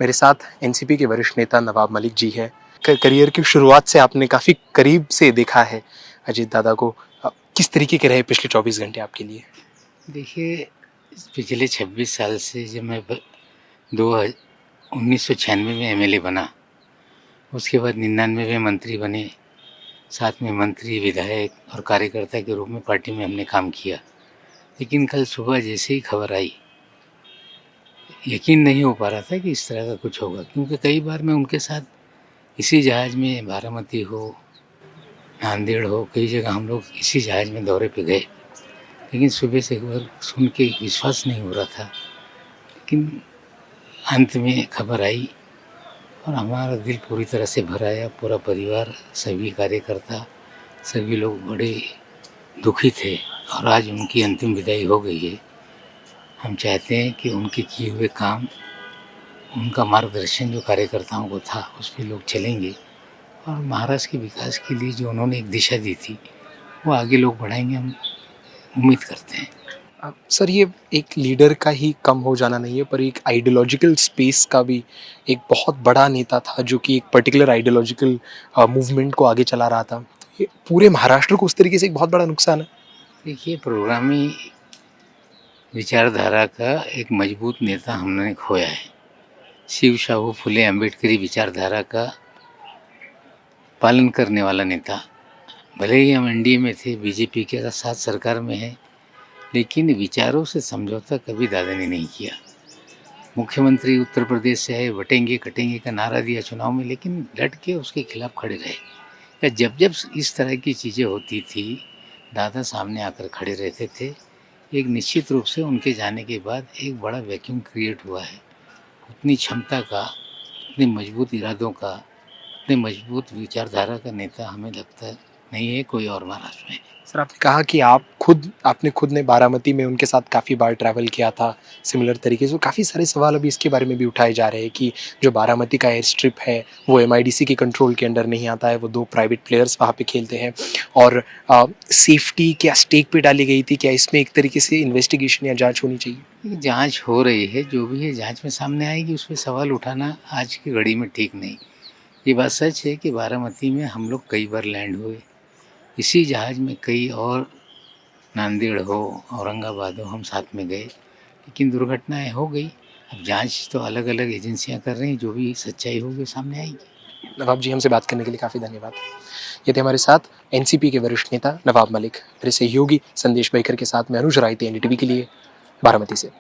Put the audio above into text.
मेरे साथ एनसीपी के वरिष्ठ नेता नवाब मलिक जी हैं। करियर की शुरुआत से आपने काफ़ी करीब से देखा है अजीत दादा को। किस तरीके के रहे पिछले 24 घंटे आपके लिए? देखिए, पिछले 26 साल से जब मैं 1996 में एमएलए बना, उसके बाद 99 में मंत्री बने, साथ में मंत्री, विधायक और कार्यकर्ता के रूप में पार्टी में हमने काम किया। लेकिन कल सुबह जैसे ही खबर आई, यकीन नहीं हो पा रहा था कि इस तरह का कुछ होगा, क्योंकि कई बार मैं उनके साथ इसी जहाज़ में, बारामती हो, नांदेड़ हो, कई जगह हम लोग इसी जहाज़ में दौरे पे गए। लेकिन सुबह से एक बार सुन के विश्वास नहीं हो रहा था। लेकिन अंत में खबर आई और हमारा दिल पूरी तरह से भर आया। पूरा परिवार, सभी कार्यकर्ता, सभी लोग बड़े दुखी थे और आज उनकी अंतिम विदाई हो गई है। हम चाहते हैं कि उनके किए हुए काम, उनका मार्गदर्शन जो कार्यकर्ताओं को था, उस पे लोग चलेंगे और महाराष्ट्र के विकास के लिए जो उन्होंने एक दिशा दी थी, वो आगे लोग बढ़ाएंगे, हम उम्मीद करते हैं। सर, ये एक लीडर का ही कम हो जाना नहीं है, पर एक आइडियोलॉजिकल स्पेस का भी एक बहुत बड़ा नेता था जो कि एक पर्टिकुलर आइडियोलॉजिकल मूवमेंट को आगे चला रहा था। तो ये पूरे महाराष्ट्र को उस तरीके से एक बहुत बड़ा नुकसान है। देखिए, प्रोग्रामी विचारधारा का एक मजबूत नेता हमने खोया है। शिव शाहू फुले अम्बेडकरी विचारधारा का पालन करने वाला नेता। भले ही हम एनडीए में थे, बीजेपी के साथ सरकार में है, लेकिन विचारों से समझौता कभी दादा ने नहीं किया। मुख्यमंत्री उत्तर प्रदेश से है, बटेंगे कटेंगे का नारा दिया चुनाव में, लेकिन डट के उसके खिलाफ खड़े रहे। या जब जब इस तरह की चीज़ें होती थी, दादा सामने आकर खड़े रहते थे। एक निश्चित रूप से उनके जाने के बाद एक बड़ा वैक्यूम क्रिएट हुआ है। उतनी क्षमता का, उतने मजबूत इरादों का, उतने मजबूत विचारधारा का नेता हमें लगता नहीं है कोई और महाराष्ट्र में। सर, आपने कहा कि आपने खुद ने बारामती में उनके साथ काफ़ी बार ट्रैवल किया था सिमिलर तरीके से। काफ़ी सारे सवाल अभी इसके बारे में भी उठाए जा रहे हैं कि जो बारामती का एयर स्ट्रिप है वो एमआईडीसी के कंट्रोल के अंडर नहीं आता है, वो 2 प्राइवेट प्लेयर्स वहाँ पे खेलते हैं। और सेफ्टी क्या स्टेक पे डाली गई थी? क्या इसमें एक तरीके से इन्वेस्टिगेशन या जाँच होनी चाहिए? जांच हो रही है, जो भी है जांच में सामने आएगी। उस पर सवाल उठाना आज की घड़ी में ठीक नहीं। ये बात सच है कि बारामती में हम लोग कई बार लैंड हुए, इसी जहाज़ में कई और, नांदेड़ हो, औरंगाबाद हो, हम साथ में गए, लेकिन दुर्घटनाएं हो गई। अब जांच तो अलग अलग एजेंसियां कर रही हैं, जो भी सच्चाई होगी वो सामने आएगी। नवाब जी, हमसे बात करने के लिए काफ़ी धन्यवाद। ये थे हमारे साथ एनसीपी के वरिष्ठ नेता नवाब मलिक। मेरे सहयोगी संदेश बैकर के साथ मैं अनुज राय थे एनडीटीवी के लिए बारामती से।